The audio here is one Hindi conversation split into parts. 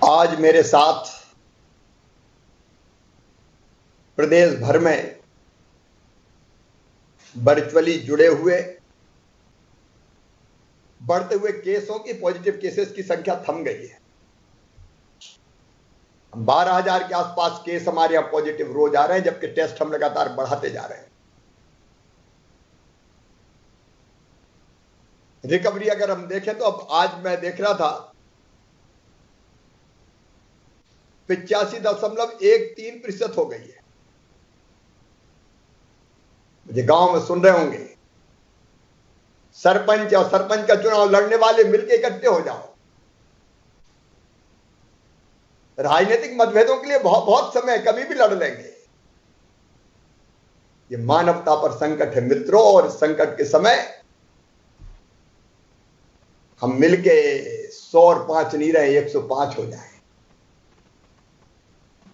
आज मेरे साथ प्रदेश भर में वर्चुअली जुड़े हुए बढ़ते हुए केसों की, पॉजिटिव केसेस की संख्या थम गई है। 12,000 के आसपास केस हमारे यहां पॉजिटिव रोज आ रहे हैं, जबकि टेस्ट हम लगातार बढ़ाते जा रहे हैं। रिकवरी अगर हम देखें तो अब आज मैं देख रहा था 85.13% हो गई है। मुझे गांव में सुन रहे होंगे, सरपंच और सरपंच का चुनाव लड़ने वाले मिलकर इकट्ठे हो जाओ। राजनीतिक मतभेदों के लिए बहुत बहुत समय, कभी भी लड़ लेंगे। ये मानवता पर संकट है मित्रों, और इस संकट के समय हम मिलके 100 और 5 नहीं रहे, 105 हो जाए,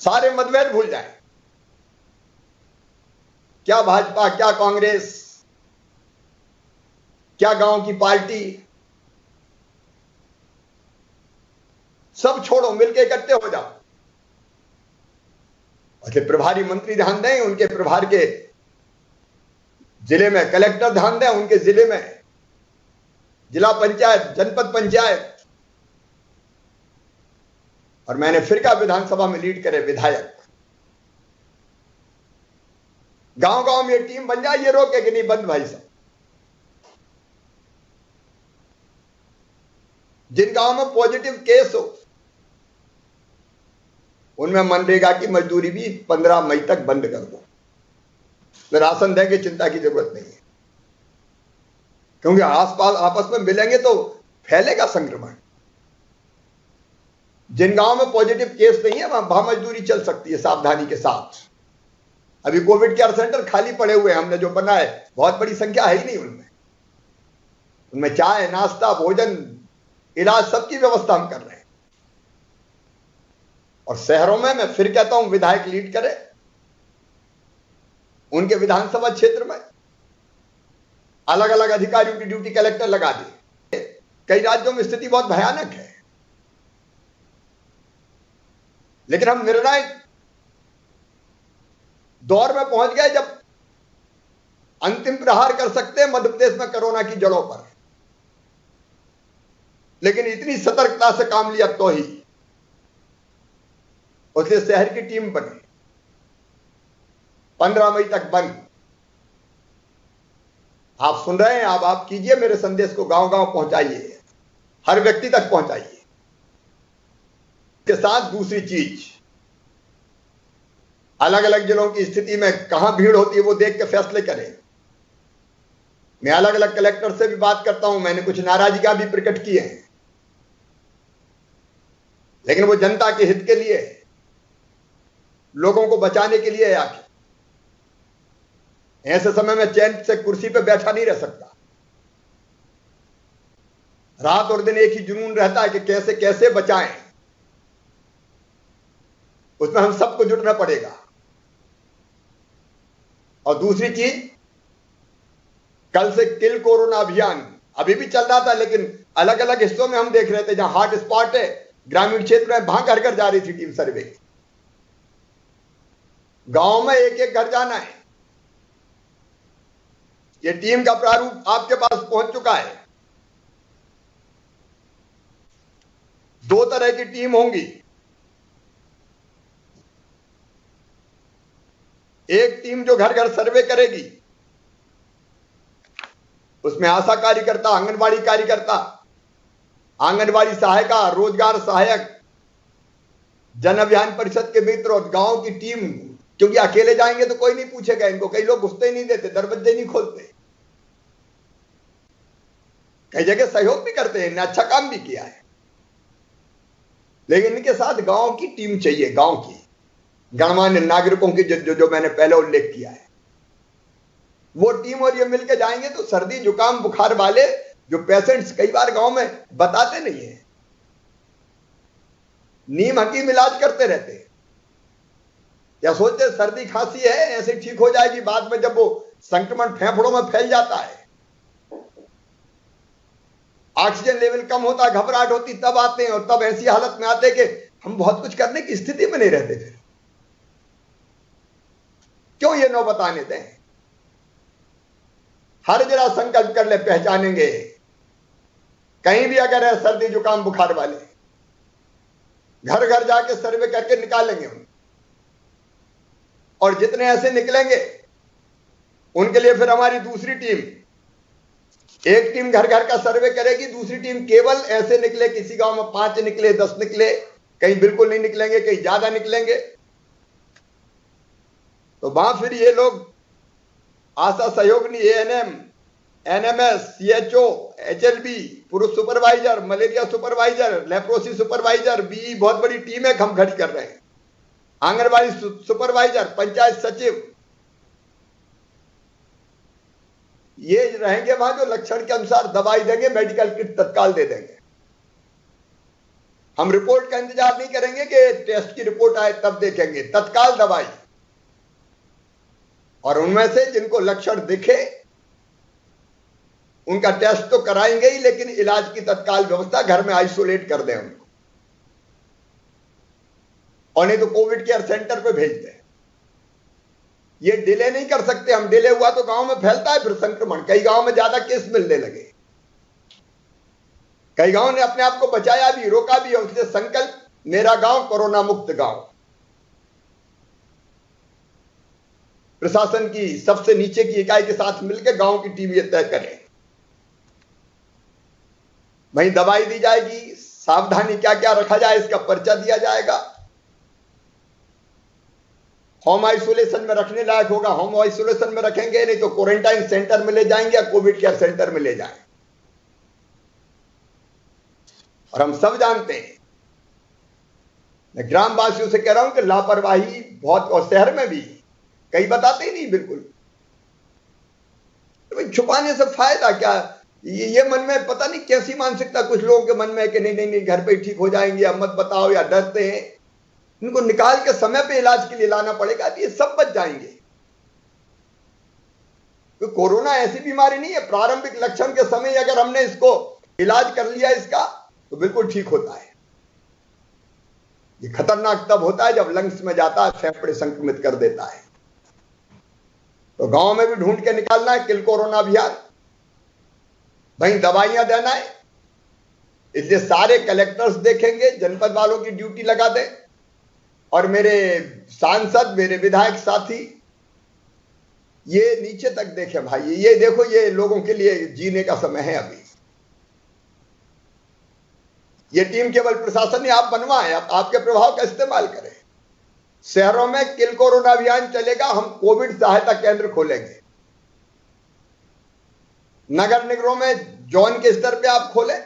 सारे मतभेद भूल जाए। क्या भाजपा, क्या कांग्रेस, क्या गांव की पार्टी, सब छोड़ो, मिलके इकट्ठे हो जाओ। और प्रभारी मंत्री ध्यान दें, उनके प्रभार के जिले में कलेक्टर ध्यान दें, उनके जिले में जिला पंचायत, जनपद पंचायत, और मैंने फिर कहा विधानसभा में लीड करे विधायक। गांव गांव में ये टीम बन जाए, ये रोके कि नहीं बंद भाई साहब। जिन गांव में पॉजिटिव केस हो उनमें मनरेगा की मजदूरी भी 15 मई तक बंद कर दो। फिर राशन देंगे, चिंता की जरूरत नहीं है, क्योंकि आसपास आपस में मिलेंगे तो फैलेगा संक्रमण। जिन गांव में पॉजिटिव केस नहीं है वहां मजदूरी चल सकती है सावधानी के साथ। अभी कोविड केयर सेंटर खाली पड़े हुए हैं, हमने जो बनाए, बहुत बड़ी संख्या है ही नहीं उनमें चाय, नाश्ता, भोजन, इलाज, सबकी व्यवस्था हम कर रहे हैं। और शहरों में मैं फिर कहता हूं विधायक लीड करे, उनके विधानसभा क्षेत्र में अलग अलग अधिकारियों की ड्यूटी कलेक्टर लगा दी। कई राज्यों में स्थिति बहुत भयानक है, लेकिन हम निर्णायक दौर में पहुंच गए जब अंतिम प्रहार कर सकते हैं मध्य प्रदेश में कोरोना की जड़ों पर। लेकिन इतनी सतर्कता से काम लिया तो ही उससे शहर की टीम बनी। 15 मई तक बंद। आप सुन रहे हैं, आप कीजिए, मेरे संदेश को गांव गांव पहुंचाइए, हर व्यक्ति तक पहुंचाइए। के साथ दूसरी चीज, अलग अलग जिलों की स्थिति में कहां भीड़ होती है वो देख के फैसले करें। मैं अलग अलग कलेक्टर से भी बात करता हूं, मैंने कुछ नाराजगी भी प्रकट की है, लेकिन वो जनता के हित के लिए, लोगों को बचाने के लिए आके। ऐसे समय में चैन से कुर्सी पे बैठा नहीं रह सकता। रात और दिन एक ही जुनून रहता है कि कैसे कैसे बचाएं। उसमें हम सबको जुटना पड़ेगा। और दूसरी चीज, कल से किल कोरोना अभियान अभी भी चल रहा था, लेकिन अलग अलग हिस्सों में हम देख रहे थे जहां हॉट स्पॉट है, ग्रामीण क्षेत्र में वहां घर घर जा रही थी टीम सर्वे। गांव में एक एक घर जाना है। ये टीम का प्रारूप आपके पास पहुंच चुका है। 2 तरह की टीम होंगी। एक टीम जो घर घर सर्वे करेगी, उसमें आशा कार्यकर्ता, आंगनबाड़ी कार्यकर्ता, आंगनबाड़ी सहायिका, रोजगार सहायक, जन अभियान परिषद के मित्र और गांव की टीम। क्योंकि अकेले जाएंगे तो कोई नहीं पूछेगा इनको, कई लोग घुसते ही नहीं देते, दरवाजे नहीं खोलते। कई जगह सहयोग भी करते हैं, अच्छा काम भी किया है, लेकिन इनके साथ गांव की टीम चाहिए, गांव की गणमान्य नागरिकों की, जो मैंने पहले उल्लेख किया है, वो टीम। और ये मिलकर जाएंगे तो सर्दी जुकाम बुखार वाले जो पेशेंट्स कई बार गांव में बताते नहीं है, नीम हकीम इलाज करते रहते हैं, या सोचते सर्दी खांसी है ऐसे ठीक हो जाएगी, बाद में जब वो संक्रमण फेफड़ों में फैल जाता है, ऑक्सीजन लेवल कम होता है, घबराहट होती, तब आते हैं। और तब ऐसी हालत में आते हैं कि हम बहुत कुछ करने की स्थिति में नहीं रहते। फिर क्यों ये नौबत आने दें? हर जरा संकल्प कर ले, पहचानेंगे कहीं भी अगर है सर्दी जुकाम बुखार वाले, घर घर जाके सर्वे करके निकालेंगे उनको, और जितने ऐसे निकलेंगे उनके लिए फिर हमारी दूसरी टीम, एक टीम घर घर का सर्वे करेगी, दूसरी टीम केवल ऐसे निकले, किसी गांव में 5 निकले, 10 निकले, कहीं बिल्कुल नहीं निकलेंगे, कहीं ज्यादा निकलेंगे, तो वहां फिर ये लोग आशा सहयोगिनी, एएनएम, एनएमएस, सीएचओ, एचएलबी, पुरुष supervisor, malaria supervisor, leprosy supervisor, BE, बहुत बड़ी टीम है, हम खड़ी कर रहे हैं, आंगनबाड़ी सुपरवाइजर, पंचायत सचिव, ये रहेंगे वहां जो लक्षण के अनुसार दवाई देंगे, मेडिकल किट तत्काल दे देंगे। हम रिपोर्ट का इंतजार नहीं करेंगे कि टेस्ट की रिपोर्ट आए तब देखेंगे, तत्काल दवाई। और उनमें से जिनको लक्षण दिखे उनका टेस्ट तो कराएंगे ही, लेकिन इलाज की तत्काल व्यवस्था, घर में आइसोलेट कर दें उनको, और नहीं तो कोविड केयर सेंटर पे भेज दें। ये डिले नहीं कर सकते हम, डिले हुआ तो गांव में फैलता है फिर संक्रमण, कई गांव में ज्यादा केस मिलने लगे, कई गांव ने अपने आप को बचाया भी, रोका भी, और इसलिए संकल्प मेरा गांव कोरोना मुक्त गांव। प्रशासन की सबसे नीचे की इकाई के साथ मिलकर गांव की टीम ये तय करें, वहीं दवाई दी जाएगी, सावधानी क्या क्या रखा जाए इसका पर्चा दिया जाएगा, होम आइसोलेशन में रखने लायक होगा होम आइसोलेशन में रखेंगे, नहीं तो क्वारंटाइन सेंटर में ले जाएंगे या कोविड केयर सेंटर में ले जाएंगे। और हम सब जानते हैं, मैं ग्रामवासियों से कह रहा हूं कि लापरवाही बहुत, और शहर में भी कई बताते ही नहीं बिल्कुल, तो भाई छुपाने से फायदा क्या? ये मन में पता नहीं कैसी मानसिकता कुछ लोगों के मन में है कि नहीं नहीं नहीं घर पे ही ठीक हो जाएंगे, अब मत बताओ, या डरते हैं। इनको निकाल के समय पे इलाज के लिए लाना पड़ेगा तो ये सब बच जाएंगे। तो कोरोना ऐसी बीमारी नहीं है, प्रारंभिक लक्षण के समय अगर हमने इसको इलाज कर लिया इसका तो बिल्कुल ठीक होता है। ये खतरनाक तब होता है जब लंग्स में जाता है, फेफड़े संक्रमित कर देता है। तो गांव में भी ढूंढ के निकालना है किल कोरोना अभियान, वहीं दवाइयां देना है, इसलिए सारे कलेक्टर्स देखेंगे, जनपद वालों की ड्यूटी लगा दें, और मेरे सांसद, मेरे विधायक साथी ये नीचे तक देखें भाई, ये देखो, ये लोगों के लिए जीने का समय है अभी। ये टीम केवल प्रशासन ने आप बनवाए, आपके प्रभाव का इस्तेमाल करें। शहरों में किल कोरोना अभियान चलेगा, हम कोविड सहायता केंद्र खोलेंगे, नगर निगमों में जोन के स्तर पे आप खोलें,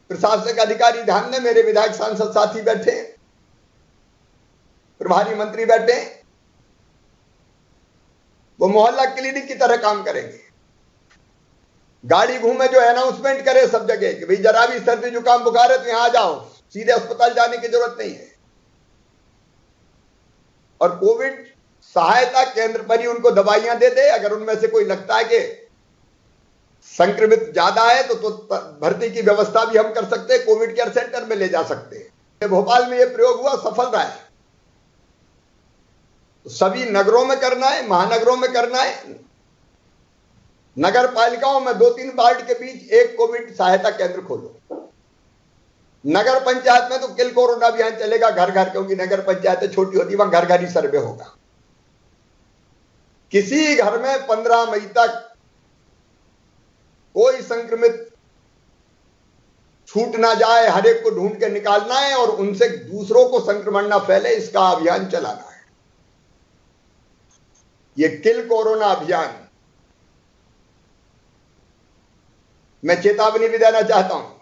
प्रशासनिक अधिकारी ध्यान दें, मेरे विधायक सांसद साथी बैठे, प्रभारी मंत्री बैठे, वो मोहल्ला क्लिनिक की तरह काम करेंगे, गाड़ी घूमे जो अनाउंसमेंट करे सब जगह कि भाई जरा भी सर्दी जुकाम बुखार है तो यहां आ जाओ, सीधे अस्पताल जाने की जरूरत नहीं है। और कोविड सहायता केंद्र पर ही उनको दवाइयां दे दे, अगर उनमें से कोई लगता है कि संक्रमित ज्यादा है तो भर्ती की व्यवस्था भी हम कर सकते हैं, कोविड केयर सेंटर में ले जा सकते हैं। भोपाल में यह प्रयोग हुआ, सफल रहा है। तो सभी नगरों में करना है, महानगरों में करना है, नगर पालिकाओं में 2-3 वार्ड के बीच एक कोविड सहायता केंद्र खोलो। नगर पंचायत में तो किल कोरोना अभियान चलेगा घर घर, क्योंकि नगर पंचायतें छोटी होती, वहां घर घर ही सर्वे होगा। किसी घर में 15 मई तक कोई संक्रमित छूट ना जाए, हर एक को ढूंढ के निकालना है और उनसे दूसरों को संक्रमण ना फैले, इसका अभियान चलाना है। ये किल कोरोना अभियान, मैं चेतावनी भी देना चाहता हूं,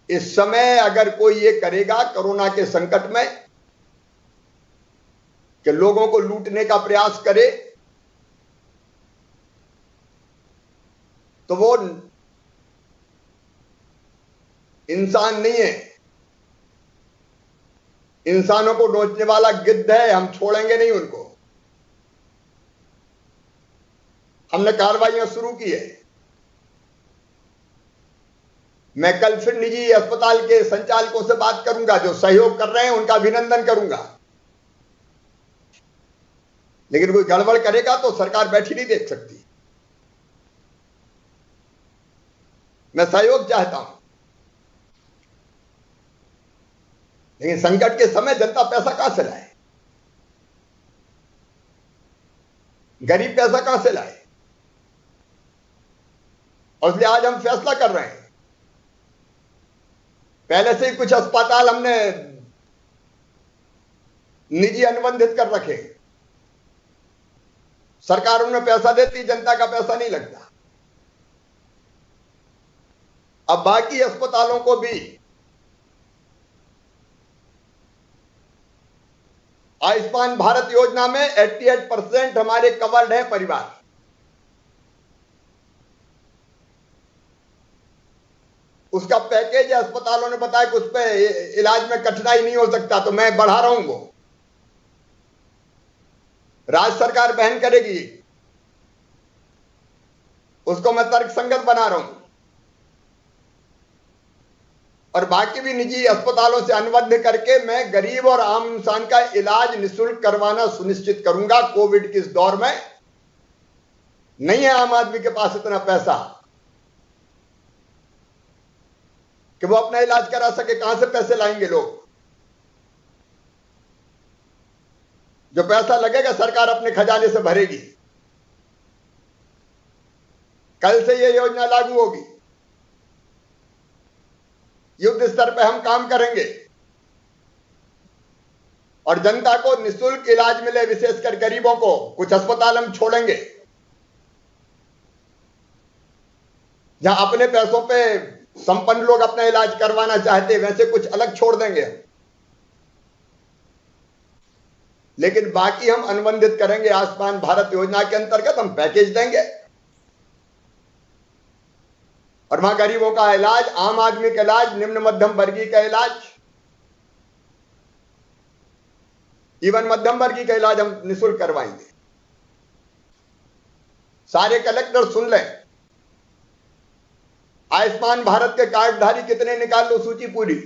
इस समय अगर कोई ये करेगा कोरोना के संकट में कि लोगों को लूटने का प्रयास करे, तो वो इंसान नहीं है, इंसानों को नोचने वाला गिद्ध है। हम छोड़ेंगे नहीं उनको। हमने कार्रवाइयां शुरू की है, मैं कल फिर निजी अस्पताल के संचालकों से बात करूंगा, जो सहयोग कर रहे हैं उनका अभिनंदन करूंगा, लेकिन कोई गड़बड़ करेगा तो सरकार बैठी नहीं देख सकती। मैं सहयोग चाहता हूं, लेकिन संकट के समय जनता पैसा कहां से लाए, गरीब पैसा कहां से लाए? और इसलिए आज हम फैसला कर रहे हैं। पहले से ही कुछ अस्पताल हमने निजी अनुबंधित कर रखे, सरकार उन्हें पैसा देती, जनता का पैसा नहीं लगता। अब बाकी अस्पतालों को भी आयुष्मान भारत योजना में 88% हमारे कवर्ड है परिवार। उसका पैकेज अस्पतालों ने बताया कि उस पर इलाज में कठिनाई नहीं हो सकता, तो मैं बढ़ा रहा हूं। वो राज्य सरकार वहन करेगी, उसको मैं तर्कसंगत बना रहा हूं। और बाकी भी निजी अस्पतालों से अनुबंध करके मैं गरीब और आम इंसान का इलाज निःशुल्क करवाना सुनिश्चित करूंगा। कोविड के इस दौर में नहीं है आम आदमी के पास इतना पैसा कि वो अपना इलाज करा सके। कहां से पैसे लाएंगे लोग? जो पैसा लगेगा सरकार अपने खजाने से भरेगी। कल से ये योजना लागू होगी, युद्ध स्तर पर हम काम करेंगे और जनता को निःशुल्क इलाज मिले, विशेषकर गरीबों को। कुछ अस्पताल हम छोड़ेंगे, जहां अपने पैसों पे संपन्न लोग अपना इलाज करवाना चाहते, वैसे कुछ अलग छोड़ देंगे, लेकिन बाकी हम अनुबंधित करेंगे। आयुष्मान भारत योजना के अंतर्गत हम पैकेज देंगे और वहां गरीबों का इलाज, आम आदमी का इलाज, निम्न मध्यम वर्गीय का इलाज, इवन मध्यम वर्गीय का इलाज हम निःशुल्क करवाएंगे। सारे कलेक्टर सुन लें, आयुष्मान भारत के कार्डधारी कितने निकाल लो, सूची पूरी।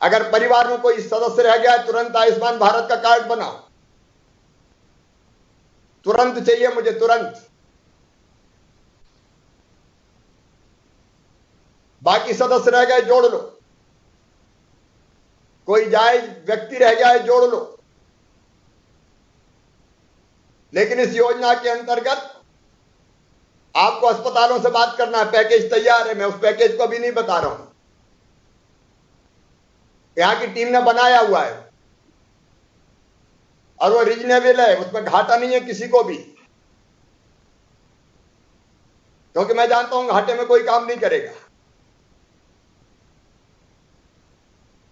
अगर परिवार में कोई सदस्य रह गया, तुरंत आयुष्मान भारत का कार्ड बनाओ, तुरंत चाहिए मुझे, तुरंत। बाकी सदस्य रह गए, जोड़ लो। कोई जायज व्यक्ति रह गया है, जोड़ लो। लेकिन इस योजना के अंतर्गत आपको अस्पतालों से बात करना है। पैकेज तैयार है, मैं उस पैकेज को भी नहीं बता रहा हूं, यहां की टीम ने बनाया हुआ है और वो रीजनेबल है, उसमें घाटा नहीं है किसी को भी, क्योंकि मैं जानता हूं घाटे में कोई काम नहीं करेगा।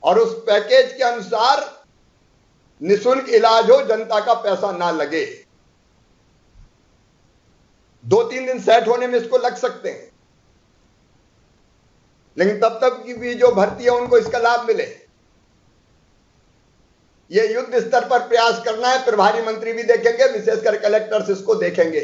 और उस पैकेज के अनुसार निःशुल्क इलाज हो, जनता का पैसा ना लगे। 2-3 दिन सेट होने में इसको लग सकते हैं, लेकिन तब तक की भी जो भर्ती है उनको इसका लाभ मिले। ये युद्ध स्तर पर प्रयास करना है। प्रभारी मंत्री भी देखेंगे, विशेषकर कलेक्टर्स इसको देखेंगे।